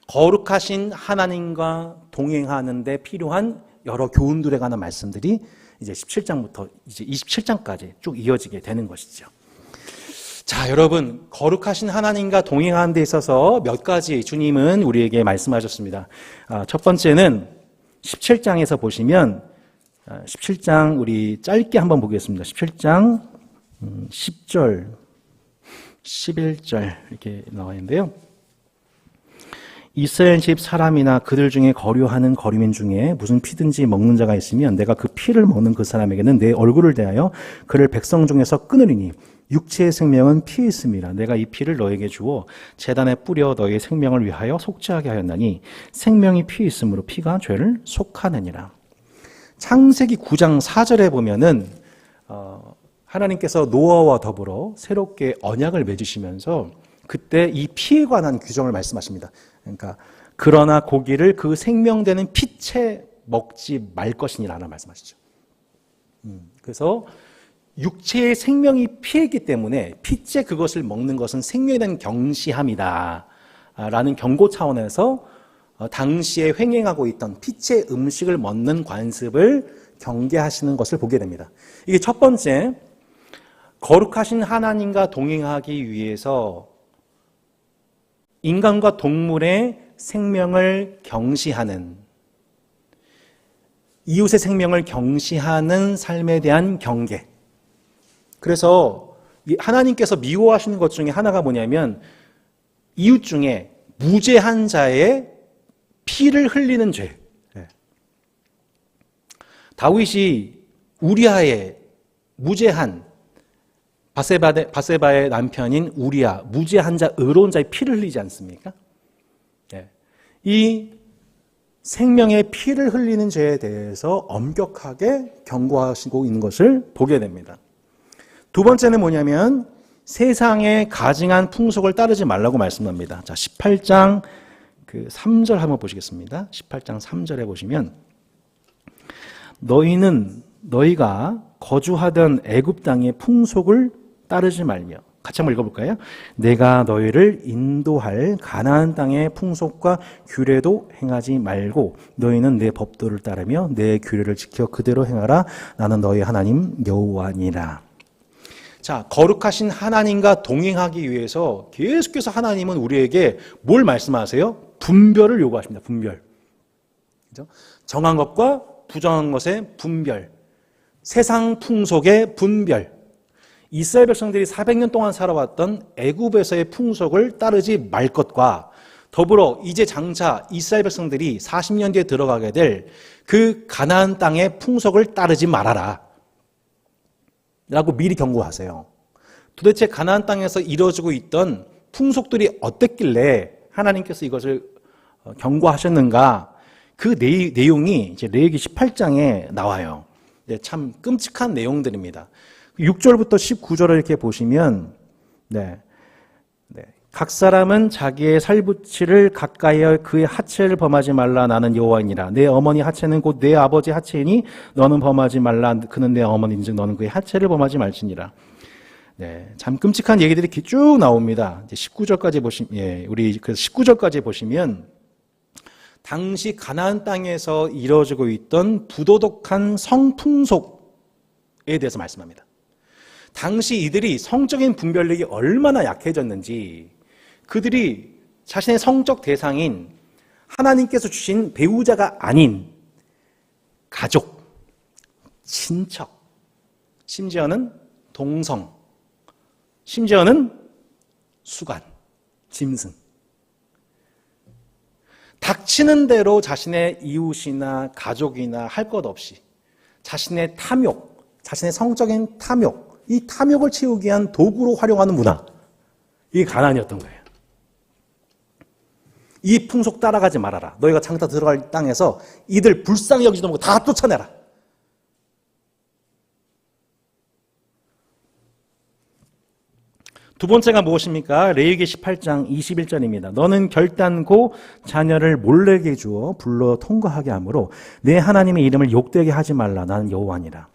거룩하신 하나님과 동행하는 데 필요한 여러 교훈들에 관한 말씀들이 이제 17장부터 이제 27장까지 쭉 이어지게 되는 것이죠. 자, 여러분, 거룩하신 하나님과 동행하는 데 있어서 몇 가지 주님은 우리에게 말씀하셨습니다. 첫 번째는 17장에서 보시면 17장 우리 짧게 한번 보겠습니다. 17장 10절, 11절 이렇게 나와 있는데요. 이스라엘 집 사람이나 그들 중에 거류하는 거류민 중에 무슨 피든지 먹는 자가 있으면 내가 그 피를 먹는 그 사람에게는 내 얼굴을 대하여 그를 백성 중에서 끊으리니 육체의 생명은 피에 있음이라. 내가 이 피를 너에게 주어 제단에 뿌려 너의 생명을 위하여 속죄하게 하였나니 생명이 피에 있으므로 피가 죄를 속하느니라. 창세기 9장 4절에 보면은 하나님께서 노아와 더불어 새롭게 언약을 맺으시면서 그때 이 피에 관한 규정을 말씀하십니다. 그러니까 그러나 고기를 그 생명되는 피채 먹지 말 것이니라는 말씀하시죠. 그래서 육체의 생명이 피이기 때문에 피째 그것을 먹는 것은 생명에 대한 경시함이다 라는 경고 차원에서 당시에 횡행하고 있던 피째 음식을 먹는 관습을 경계하시는 것을 보게 됩니다. 이게 첫 번째, 거룩하신 하나님과 동행하기 위해서 인간과 동물의 생명을 경시하는, 이웃의 생명을 경시하는 삶에 대한 경계. 그래서 하나님께서 미워하시는 것 중에 하나가 뭐냐면 이웃 중에 무죄한 자의 피를 흘리는 죄. 다윗이 우리아의 무죄한 바세바의 남편인 우리아, 무죄한 자, 의로운 자의 피를 흘리지 않습니까? 이 생명의 피를 흘리는 죄에 대해서 엄격하게 경고하시고 있는 것을 보게 됩니다. 두 번째는 뭐냐면 세상의 가증한 풍속을 따르지 말라고 말씀합니다. 자, 18장 3절 한번 보시겠습니다. 18장 3절에 보시면 너희가 거주하던 애굽 땅의 풍속을 따르지 말며, 같이 한번 읽어볼까요? 내가 너희를 인도할 가나안 땅의 풍속과 규례도 행하지 말고 너희는 내 법도를 따르며 내 규례를 지켜 그대로 행하라. 나는 너희 하나님 여호와니라. 자, 거룩하신 하나님과 동행하기 위해서 계속해서 하나님은 우리에게 뭘 말씀하세요? 분별을 요구하십니다. 분별. 그죠? 정한 것과 부정한 것의 분별. 세상 풍속의 분별. 이스라엘 백성들이 400년 동안 살아왔던 애굽에서의 풍속을 따르지 말 것과 더불어 이제 장차 이스라엘 백성들이 40년 뒤에 들어가게 될 그 가나안 땅의 풍속을 따르지 말아라 라고 미리 경고하세요. 도대체 가나안 땅에서 이루어지고 있던 풍속들이 어땠길래 하나님께서 이것을 경고하셨는가? 그 내용이 이제 레위기 18장에 나와요. 네, 참 끔찍한 내용들입니다. 6절부터 19절을 이렇게 보시면 각 사람은 자기의 살붙이를 가까이하여 그의 하체를 범하지 말라. 나는 여호와이니라. 내 어머니 하체는 곧 내 아버지 하체이니 너는 범하지 말라. 그는 내 어머니인즉 너는 그의 하체를 범하지 말지니라. 네, 참 끔찍한 얘기들이 쭉 나옵니다. 이제 19절까지 보시면, 우리 그 19절까지 보시면 당시 가나안 땅에서 이루어지고 있던 부도덕한 성풍속에 대해서 말씀합니다. 당시 이들이 성적인 분별력이 얼마나 약해졌는지, 그들이 자신의 성적 대상인 하나님께서 주신 배우자가 아닌 가족, 친척, 심지어는 동성, 심지어는 수간, 짐승, 닥치는 대로 자신의 이웃이나 가족이나 할 것 없이 자신의 탐욕, 자신의 성적인 탐욕, 이 탐욕을 채우기 위한 도구로 활용하는 문화, 이게 가나안이었던 거예요. 이 풍속 따라가지 말아라. 너희가 장차 들어갈 땅에서 이들 불쌍히 여기지도 말고 다 쫓아내라. 두 번째가 무엇입니까? 레위기 18장 21절입니다. 너는 결단코 자녀를 몰래게 주어 불러 통과하게 하므로 내 하나님의 이름을 욕되게 하지 말라. 나는 여호와니라.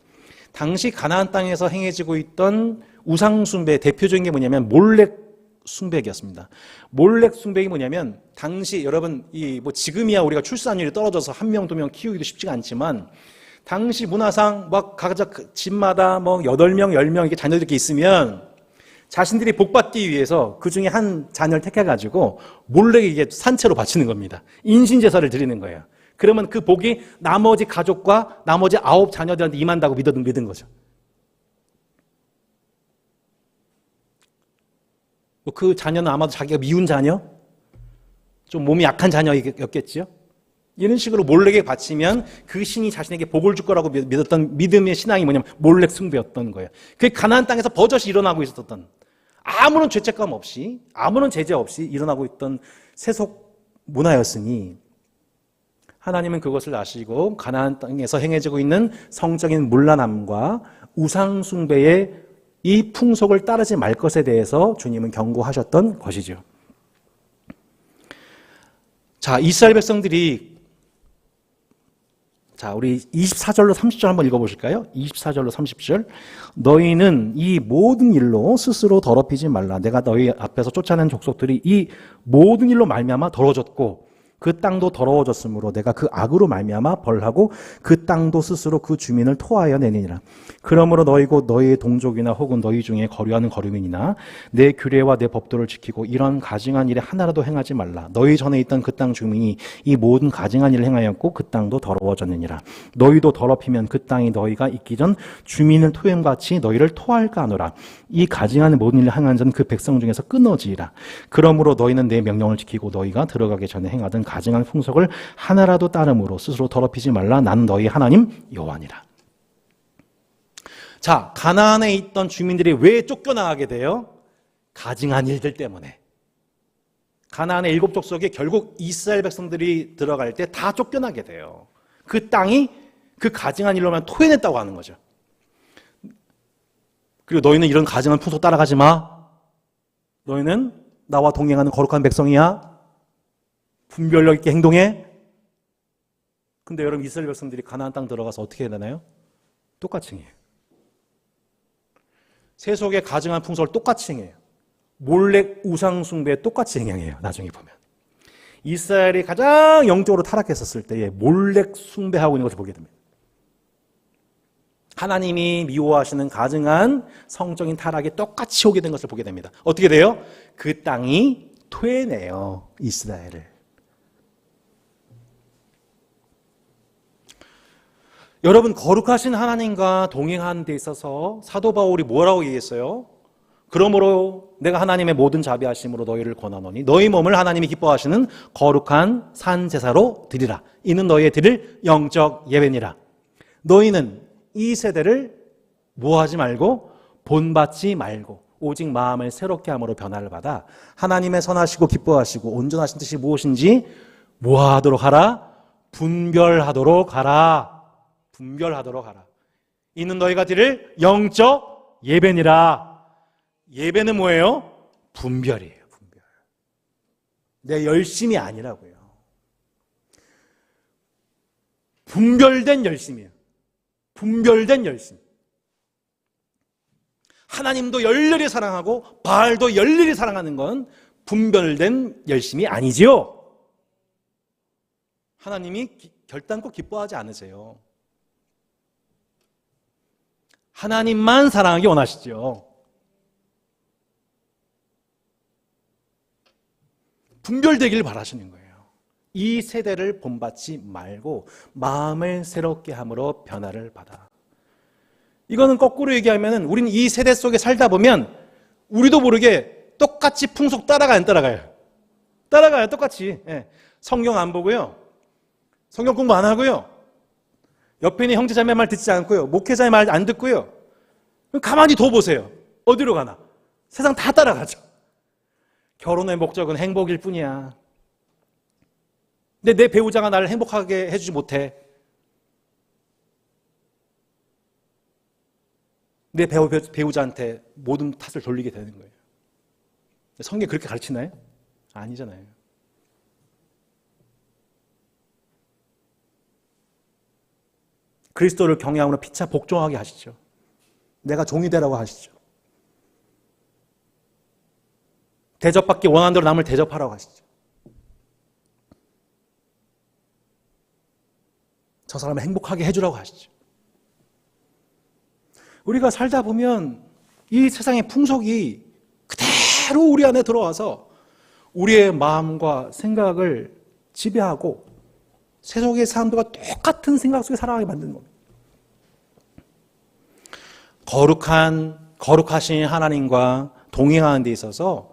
당시 가나안 땅에서 행해지고 있던 우상 숭배 대표적인 게 뭐냐면 몰렉 숭배였습니다. 몰렉 숭배가 뭐냐면 당시 여러분 지금이야 우리가 출산율이 떨어져서 1명, 2명 키우기도 쉽지가 않지만 당시 문화상 막 각자 집마다 8명, 10명 이렇게 자녀들이 이렇게 있으면 자신들이 복받기 위해서 그 중에 한 자녀를 택해가지고 몰래 이게 산채로 바치는 겁니다. 인신제사를 드리는 거예요. 그러면 그 복이 나머지 가족과 나머지 9 자녀들한테 임한다고 믿은 거죠. 그 자녀는 아마도 자기가 미운 자녀? 좀 몸이 약한 자녀였겠죠? 이런 식으로 몰래게 바치면 그 신이 자신에게 복을 줄 거라고 믿었던 믿음의 신앙이 뭐냐면 몰렉 숭배였던 거예요. 그게 가나안 땅에서 버젓이 일어나고 있었던, 아무런 죄책감 없이, 아무런 제재 없이 일어나고 있던 세속 문화였으니 하나님은 그것을 아시고 가나안 땅에서 행해지고 있는 성적인 문란함과 우상 숭배의 이 풍속을 따르지 말 것에 대해서 주님은 경고하셨던 것이죠. 자, 이스라엘 백성들이, 자, 우리 24절로 30절 한번 읽어보실까요? 24절로 30절. 너희는 이 모든 일로 스스로 더럽히지 말라. 내가 너희 앞에서 쫓아낸 족속들이 이 모든 일로 말미암아 더러워졌고 그 땅도 더러워졌으므로 내가 그 악으로 말미암아 벌하고 그 땅도 스스로 그 주민을 토하여 내니라. 그러므로 너희 곧 너희의 동족이나 혹은 너희 중에 거류하는 거류민이나 내 규례와 내 법도를 지키고 이런 가증한 일에 하나라도 행하지 말라. 너희 전에 있던 그 땅 주민이 이 모든 가증한 일을 행하였고 그 땅도 더러워졌느니라. 너희도 더럽히면 그 땅이 너희가 있기 전 주민을 토함같이 너희를 토할까 하노라. 이 가증한 모든 일을 행한 자는 그 백성 중에서 끊어지리라. 그러므로 너희는 내 명령을 지키고 너희가 들어가기 전에 행하던 가증한 풍속을 하나라도 따름으로 스스로 더럽히지 말라. 나는 너희 하나님 여호와니라. 자, 가나안에 있던 주민들이 왜 쫓겨나가게 돼요? 가증한 일들 때문에. 가나안의 7 족속에 결국 이스라엘 백성들이 들어갈 때 다 쫓겨나게 돼요. 그 땅이 그 가증한 일로만 토해냈다고 하는 거죠. 그리고 너희는 이런 가증한 풍속 따라가지 마. 너희는 나와 동행하는 거룩한 백성이야. 분별력 있게 행동해. 근데 여러분 이스라엘 백성들이 가나안 땅 들어가서 어떻게 해야 되나요? 똑같이 행해요. 세속의 가증한 풍속을 똑같이 행해요. 몰렉 우상 숭배에 똑같이 행해요. 나중에 보면. 이스라엘이 가장 영적으로 타락했었을 때에 몰렉 숭배하고 있는 것을 보게 됩니다. 하나님이 미워하시는 가증한 성적인 타락이 똑같이 오게 된 것을 보게 됩니다. 어떻게 돼요? 그 땅이 토해내요. 이스라엘을. 여러분 거룩하신 하나님과 동행하는 데 있어서 사도 바울이 뭐라고 얘기했어요? 그러므로 내가 하나님의 모든 자비하심으로 너희를 권하노니 너희 몸을 하나님이 기뻐하시는 거룩한 산 제사로 드리라. 이는 너희의 드릴 영적 예배니라. 너희는 이 세대를 뭐하지 말고 본받지 말고 오직 마음을 새롭게 함으로 변화를 받아 하나님의 선하시고 기뻐하시고 온전하신 뜻이 무엇인지 뭐하도록 하라? 분별하도록 하라. 분별하도록 하라. 이는 너희가 드릴 영적 예배니라. 예배는 뭐예요? 분별이에요. 분별. 내 열심이 아니라고요. 분별된 열심이에요. 분별된 열심. 하나님도 열렬히 사랑하고 바알도 열렬히 사랑하는 건 분별된 열심이 아니지요. 하나님이 결단코 기뻐하지 않으세요. 하나님만 사랑하기 원하시죠. 분별되기를 바라시는 거예요. 이 세대를 본받지 말고 마음을 새롭게 함으로 변화를 받아. 이거는 거꾸로 얘기하면 우리는 이 세대 속에 살다 보면 우리도 모르게 똑같이 풍속 따라가요, 안 따라가요? 따라가요, 똑같이. 예. 성경 안 보고요. 성경 공부 안 하고요. 옆에 있는 형제자매 말 듣지 않고요. 목회자의 말 안 듣고요. 가만히 둬 보세요. 어디로 가나? 세상 다 따라가죠. 결혼의 목적은 행복일 뿐이야. 근데 내 배우자가 나를 행복하게 해주지 못해. 내 배우자한테 모든 탓을 돌리게 되는 거예요. 성경이 그렇게 가르치나요? 아니잖아요. 그리스도를 경외함으로 피차 복종하게 하시죠. 내가 종이 되라고 하시죠. 대접받기 원하는 대로 남을 대접하라고 하시죠. 저 사람을 행복하게 해주라고 하시죠. 우리가 살다 보면 이 세상의 풍속이 그대로 우리 안에 들어와서 우리의 마음과 생각을 지배하고 세속의 사람들과 똑같은 생각 속에 살아가게 만드는 겁니다. 거룩하신 하나님과 동행하는 데 있어서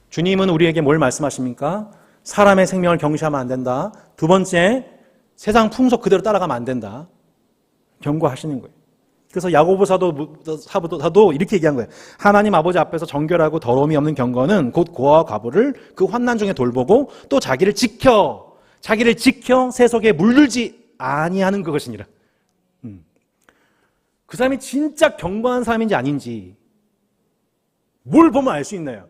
주님은 우리에게 뭘 말씀하십니까? 사람의 생명을 경시하면 안 된다. 두 번째, 세상 풍속 그대로 따라가면 안 된다. 경고하시는 거예요. 그래서 야고보 사도도 이렇게 얘기한 거예요. 하나님 아버지 앞에서 정결하고 더러움이 없는 경건은 곧 고아와 과부를 그 환난 중에 돌보고 또 자기를 지켜 세속에 물들지 아니하는 그것이니라. 그 사람이 진짜 경건한 사람인지 아닌지 뭘 보면 알 수 있나요?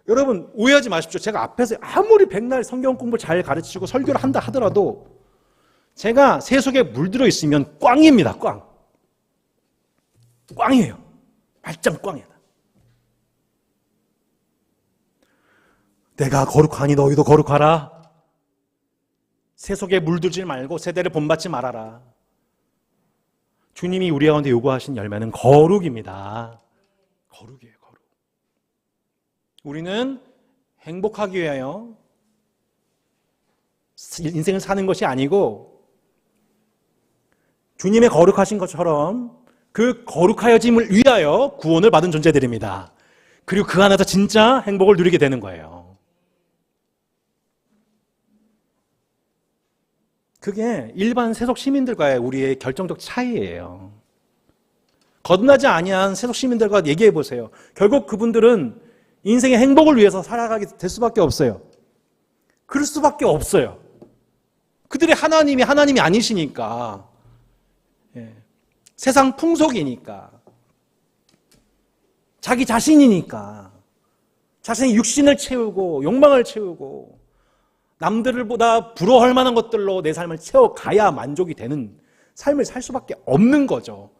여러분 오해하지 마십시오. 제가 앞에서 아무리 백날 성경 공부 잘 가르치고 설교를 한다 하더라도 제가 세속에 물들어 있으면 꽝입니다. 꽝이에요. 말짱 꽝이야. 내가 거룩하니 너희도 거룩하라. 세속에 물들지 말고 세대를 본받지 말아라. 주님이 우리 가운데 요구하신 열매는 거룩입니다. 거룩이에요. 거룩. 우리는 행복하기 위하여 인생을 사는 것이 아니고 주님의 거룩하신 것처럼 그 거룩하여짐을 위하여 구원을 받은 존재들입니다. 그리고 그 안에서 진짜 행복을 누리게 되는 거예요. 그게 일반 세속 시민들과의 우리의 결정적 차이예요. 거듭나지 아니한 세속 시민들과 얘기해 보세요. 결국 그분들은 인생의 행복을 위해서 살아가게 될 수밖에 없어요. 그럴 수밖에 없어요. 그들의 하나님이 아니시니까. 세상 풍속이니까. 자기 자신이니까. 자신의 육신을 채우고 욕망을 채우고 남들보다 부러워할 만한 것들로 내 삶을 채워가야 만족이 되는 삶을 살 수밖에 없는 거죠.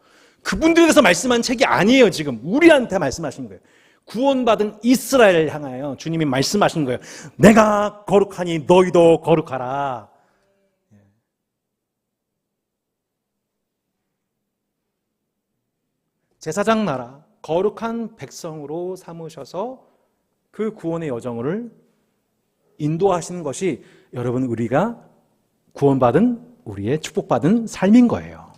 그분들에 대해서 말씀한 책이 아니에요. 지금 우리한테 말씀하신 거예요. 구원받은 이스라엘을 향하여 주님이 말씀하신 거예요. 내가 거룩하니 너희도 거룩하라. 제사장 나라, 거룩한 백성으로 삼으셔서 그 구원의 여정을 인도하시는 것이 여러분 우리가 구원받은 우리의 축복받은 삶인 거예요.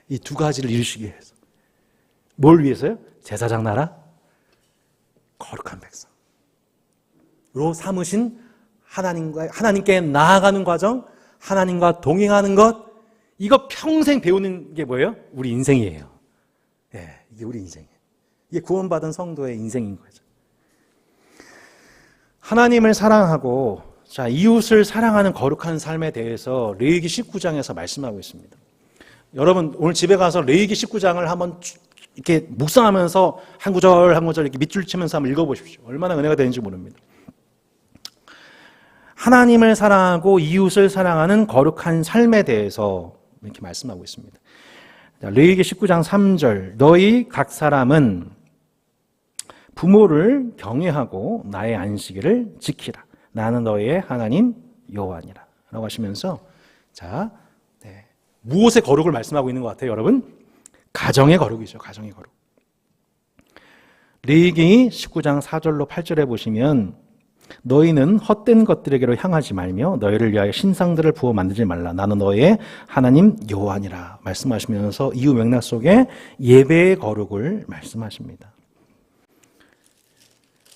이 두 가지를 이루시기 위해서. 뭘 위해서요? 제사장 나라, 거룩한 백성으로 삼으신 하나님께 나아가는 과정, 하나님과 동행하는 것, 이거 평생 배우는 게 뭐예요? 우리 인생이에요. 이게 우리 인생이에요. 이게 구원받은 성도의 인생인 거죠. 하나님을 사랑하고 이웃을 사랑하는 거룩한 삶에 대해서 레위기 19장에서 말씀하고 있습니다. 여러분 오늘 집에 가서 레위기 19장을 한번 이렇게 묵상하면서 한 구절 한 구절 이렇게 밑줄 치면서 한번 읽어보십시오. 얼마나 은혜가 되는지 모릅니다. 하나님을 사랑하고 이웃을 사랑하는 거룩한 삶에 대해서 이렇게 말씀하고 있습니다. 레위기 19장 3절 너희 각 사람은 부모를 경외하고 나의 안식일을 지키라. 나는 너희의 하나님 여호와니라 라고 하시면서 무엇의 거룩을 말씀하고 있는 것 같아요, 여러분? 가정의 거룩이죠. 가정의 거룩. 레위기 19장 4절로 8절에 보시면 너희는 헛된 것들에게로 향하지 말며 너희를 위하여 신상들을 부어 만들지 말라. 나는 너희의 하나님 여호와니라 말씀하시면서 이후 맥락 속에 예배의 거룩을 말씀하십니다.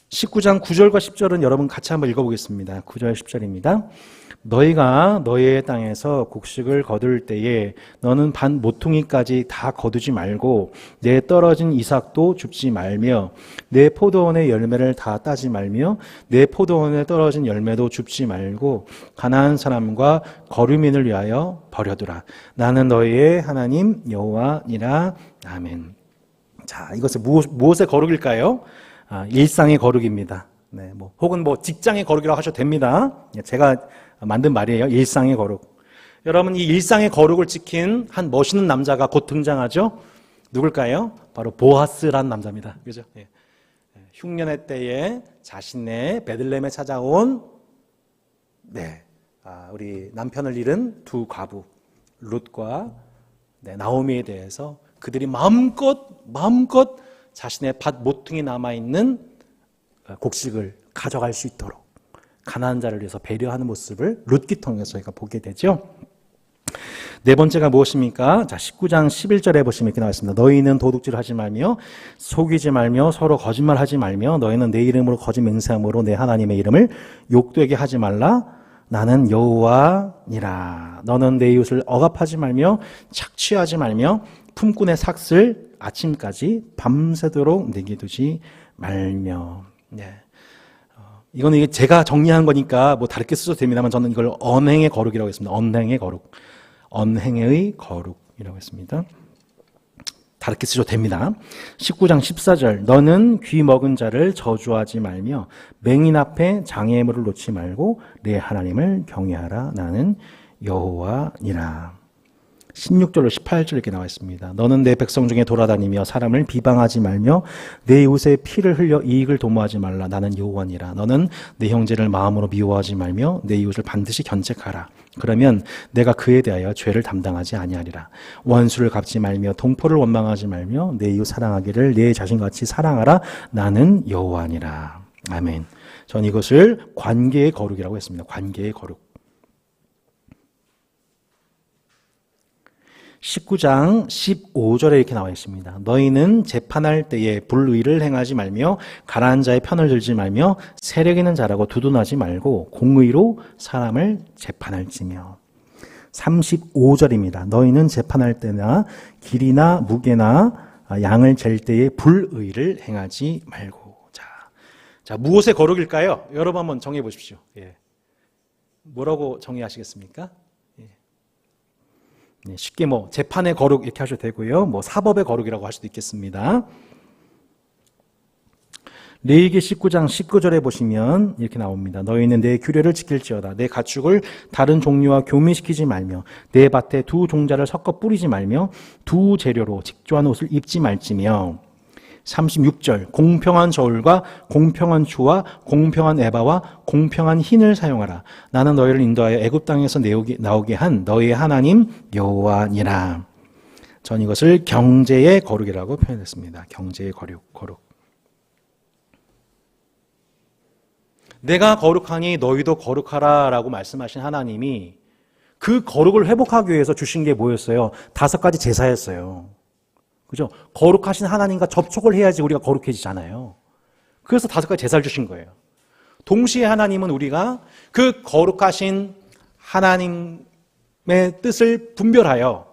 19장 9절과 10절은 여러분 같이 한번 읽어보겠습니다. 9절 10절입니다. 너희가 너희의 땅에서 곡식을 거둘 때에 너는 반 모퉁이까지 다 거두지 말고 내 떨어진 이삭도 줍지 말며 내 포도원의 열매를 다 따지 말며 내 포도원에 떨어진 열매도 줍지 말고 가나안 사람과 거류민을 위하여 버려두라. 나는 너희의 하나님 여호와니라. 아멘. 자, 이것은 무엇의 거룩일까요? 일상의 거룩입니다. 혹은 직장의 거룩이라고 하셔도 됩니다. 제가 만든 말이에요. 일상의 거룩. 여러분 이 일상의 거룩을 지킨 한 멋있는 남자가 곧 등장하죠. 누굴까요? 바로 보아스라는 남자입니다. 그죠? 흉년의 때에 자신의 베들레헴에 찾아온 우리 남편을 잃은 두 과부 룻과 나오미에 대해서 그들이 마음껏 자신의 밭 모퉁이 남아있는 곡식을 가져갈 수 있도록 가난한 자를 위해서 배려하는 모습을 룻기 통해서 저희가 보게 되죠. 네 번째가 무엇입니까? 19장 11절에 보시면 이렇게 나와 있습니다. 너희는 도둑질을 하지 말며 속이지 말며 서로 거짓말하지 말며 너희는 내 이름으로 거짓 맹세함으로 내 하나님의 이름을 욕되게 하지 말라. 나는 여호와니라. 너는 내 이웃을 억압하지 말며 착취하지 말며 품꾼의 삭슬 아침까지 밤새도록 내게 두지 말며. 이거는 제가 정리한 거니까 다르게 쓰셔도 됩니다만 저는 이걸 언행의 거룩이라고 했습니다. 언행의 거룩. 언행의 거룩이라고 했습니다. 다르게 쓰셔도 됩니다. 19장 14절 너는 귀 먹은 자를 저주하지 말며 맹인 앞에 장애물을 놓지 말고 내 하나님을 경외하라. 나는 여호와니라. 16절로 18절 이렇게 나와 있습니다. 너는 내 백성 중에 돌아다니며 사람을 비방하지 말며 내 이웃의 피를 흘려 이익을 도모하지 말라. 나는 여호와니라. 너는 내 형제를 마음으로 미워하지 말며 내 이웃을 반드시 견책하라. 그러면 내가 그에 대하여 죄를 담당하지 아니하리라. 원수를 갚지 말며 동포를 원망하지 말며 내 이웃 사랑하기를 내 자신같이 사랑하라. 나는 여호와니라. 아멘. 전 이것을 관계의 거룩이라고 했습니다. 관계의 거룩. 19장 15절에 이렇게 나와 있습니다. 너희는 재판할 때에 불의를 행하지 말며 가라앉은 자의 편을 들지 말며 세력 있는 자라고 두둔하지 말고 공의로 사람을 재판할지며. 35절입니다. 너희는 재판할 때나 길이나 무게나 양을 잴 때에 불의를 행하지 말고. 자, 무엇의 거룩일까요? 여러분 한번 정해 보십시오. 뭐라고 정의하시겠습니까? 쉽게 재판의 거룩 이렇게 하셔도 되고요. 사법의 거룩이라고 할 수도 있겠습니다. 레위기 19장 19절에 보시면 이렇게 나옵니다. 너희는 내 규례를 지킬지어다. 내 가축을 다른 종류와 교미시키지 말며 내 밭에 두 종자를 섞어 뿌리지 말며 두 재료로 직조한 옷을 입지 말지며 36절 공평한 저울과 공평한 추와 공평한 에바와 공평한 흰을 사용하라. 나는 너희를 인도하여 애굽 땅에서 나오게 한 너희의 하나님 여호와니라. 전 이것을 경제의 거룩이라고 표현했습니다. 경제의 거룩. 내가 거룩하니 너희도 거룩하라 라고 말씀하신 하나님이 그 거룩을 회복하기 위해서 주신 게 뭐였어요? 5가지 제사였어요. 그죠? 거룩하신 하나님과 접촉을 해야지 우리가 거룩해지잖아요. 그래서 5가지 제사를 주신 거예요. 동시에 하나님은 우리가 그 거룩하신 하나님의 뜻을 분별하여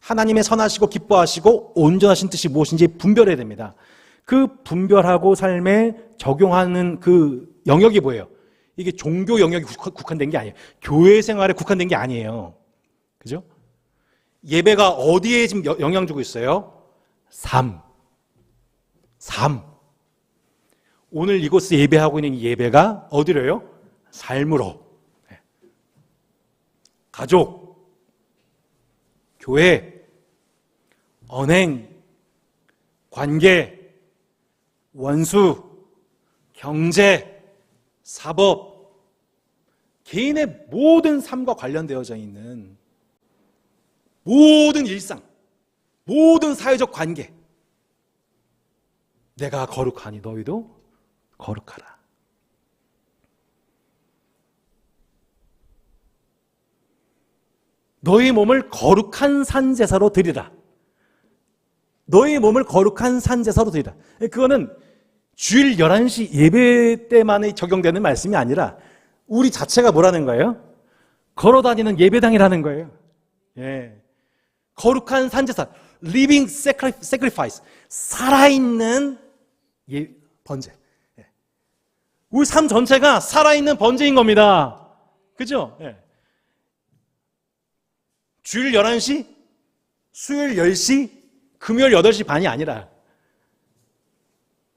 하나님의 선하시고 기뻐하시고 온전하신 뜻이 무엇인지 분별해야 됩니다. 그 분별하고 삶에 적용하는 그 영역이 뭐예요? 이게 종교 영역이 국한된 게 아니에요. 교회 생활에 국한된 게 아니에요. 그죠? 예배가 어디에 지금 영향 주고 있어요? 삶. 오늘 이곳에서 예배하고 있는 예배가 어디로요? 삶으로. 가족, 교회, 언행, 관계, 원수, 경제, 사법, 개인의 모든 삶과 관련되어져 있는 모든 일상, 모든 사회적 관계. 내가 거룩하니 너희도 거룩하라. 너희 몸을 거룩한 산제사로 드리라. 너희 몸을 거룩한 산제사로 드리라. 그거는 주일 11시 예배 때만에 적용되는 말씀이 아니라 우리 자체가 뭐라는 거예요? 걸어다니는 예배당이라는 거예요. 예. 거룩한 산제사, living sacrifice, 살아있는 번제. 예. 우리 삶 전체가 살아있는 번제인 겁니다. 그죠? 예. 주일 11시, 수요일 10시, 금요일 8시 반이 아니라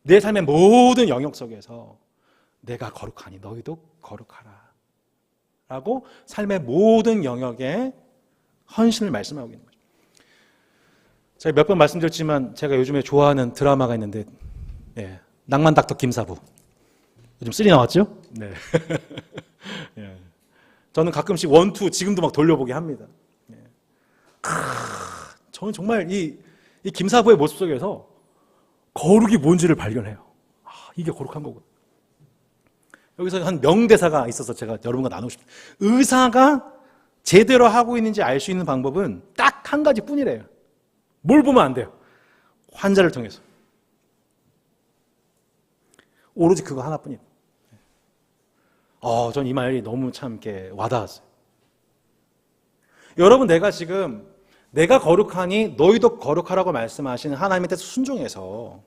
내 삶의 모든 영역 속에서 내가 거룩하니 너희도 거룩하라 라고 삶의 모든 영역에 헌신을 말씀하고 있는 거죠. 제가 몇 번 말씀드렸지만 제가 요즘에 좋아하는 드라마가 있는데 낭만 닥터 김사부. 요즘 3 나왔죠? 네. 예. 저는 가끔씩 1, 2 지금도 막 돌려보게 합니다. 예. 저는 정말 이 김사부의 모습 속에서 거룩이 뭔지를 발견해요. 이게 거룩한 거구나. 여기서 한 명대사가 있어서 제가 여러분과 나누고 싶어요. 의사가 제대로 하고 있는지 알 수 있는 방법은 딱 한 가지 뿐이래요. 뭘 보면 안 돼요? 환자를 통해서. 오로지 그거 하나뿐이에요. 전 이 말이 너무 참 이렇게 와닿았어요. 여러분, 내가 지금 내가 거룩하니 너희도 거룩하라고 말씀하시는 하나님의 뜻을 순종해서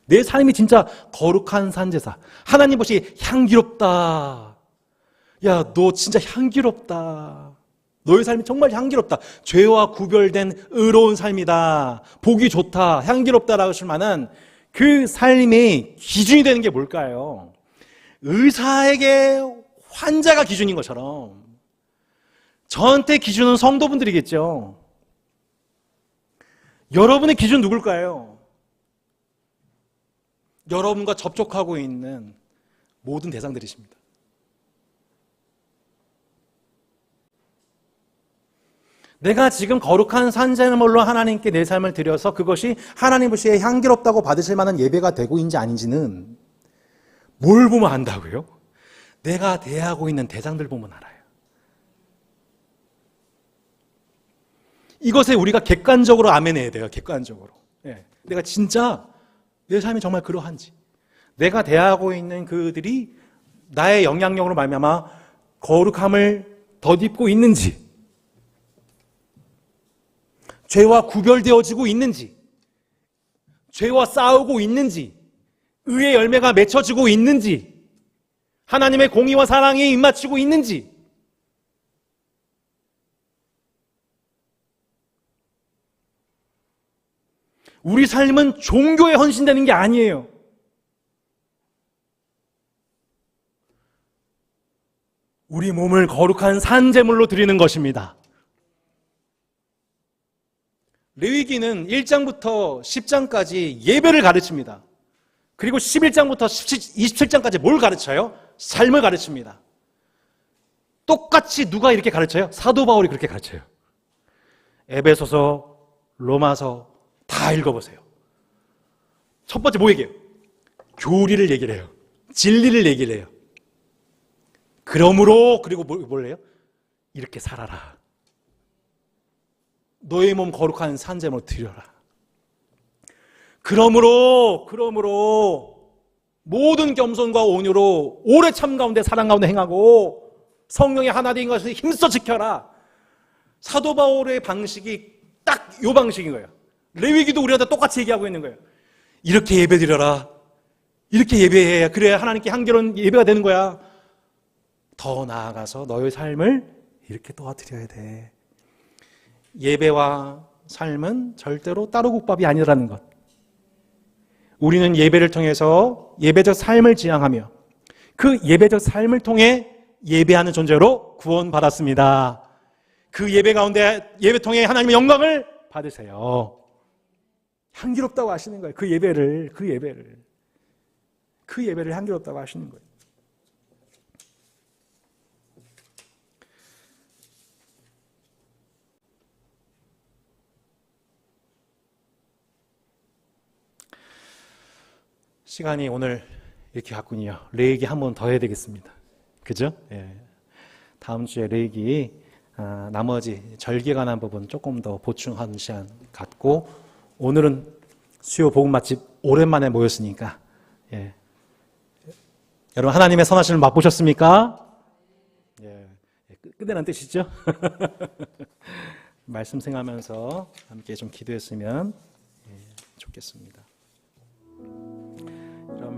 내 삶이 진짜 거룩한 산제사. 하나님 보시 향기롭다. 야, 너 진짜 향기롭다. 너의 삶이 정말 향기롭다. 죄와 구별된 의로운 삶이다. 보기 좋다. 향기롭다라고 하실 만한 그 삶의 기준이 되는 게 뭘까요? 의사에게 환자가 기준인 것처럼 저한테 기준은 성도분들이겠죠. 여러분의 기준 누굴까요? 여러분과 접촉하고 있는 모든 대상들이십니다. 내가 지금 거룩한 산제물로 하나님께 내 삶을 드려서 그것이 하나님 보시기에 향기롭다고 받으실 만한 예배가 되고 있는지 아닌지는 뭘 보면 안다고요? 내가 대하고 있는 대상들 보면 알아요. 이것에 우리가 객관적으로 아멘해야 돼요. 객관적으로. 내가 진짜 내 삶이 정말 그러한지, 내가 대하고 있는 그들이 나의 영향력으로 말미암아 거룩함을 덧입고 있는지, 죄와 구별되어지고 있는지, 죄와 싸우고 있는지, 의의 열매가 맺혀지고 있는지, 하나님의 공의와 사랑이 입맞추고 있는지, 우리 삶은 종교에 헌신되는 게 아니에요. 우리 몸을 거룩한 산제물로 드리는 것입니다. 레위기는 1장부터 10장까지 예배를 가르칩니다. 그리고 11장부터 27장까지 뭘 가르쳐요? 삶을 가르칩니다. 똑같이 누가 이렇게 가르쳐요? 사도 바울이 그렇게 가르쳐요. 에베소서, 로마서 다 읽어보세요. 첫 번째 뭐 얘기해요? 교리를 얘기를 해요. 진리를 얘기를 해요. 그러므로 그리고 뭘 해요? 이렇게 살아라. 너의 몸 거룩한 산제물로 드려라. 그러므로 모든 겸손과 온유로 오래 참 가운데 사랑 가운데 행하고 성령의 하나 된 것을 힘써 지켜라. 사도 바울의 방식이 딱 이 방식인 거예요. 레위기도 우리한테 똑같이 얘기하고 있는 거예요. 이렇게 예배드려라. 이렇게 예배해야 그래야 하나님께 향기로운 예배가 되는 거야. 더 나아가서 너의 삶을 이렇게 도와드려야 돼. 예배와 삶은 절대로 따로국밥이 아니라는 것. 우리는 예배를 통해서 예배적 삶을 지향하며 그 예배적 삶을 통해 예배하는 존재로 구원받았습니다. 그 예배 가운데 예배 통해 하나님의 영광을 받으세요. 향기롭다고 하시는 거예요. 그 예배를 향기롭다고 하시는 거예요. 시간이 오늘 이렇게 갔군요. 레위기 한 번 더 해야 되겠습니다. 그죠? 예. 다음 주에 레위기 나머지 절기에 관한 부분 조금 더 보충하는 시간 갖고 오늘은 수요 복음 맛집 오랜만에 모였으니까 예. 여러분 하나님의 선하심을 맛보셨습니까? 예. 끝내는 뜻이죠? 말씀 생각하면서 함께 좀 기도했으면 좋겠습니다. 이런 말씀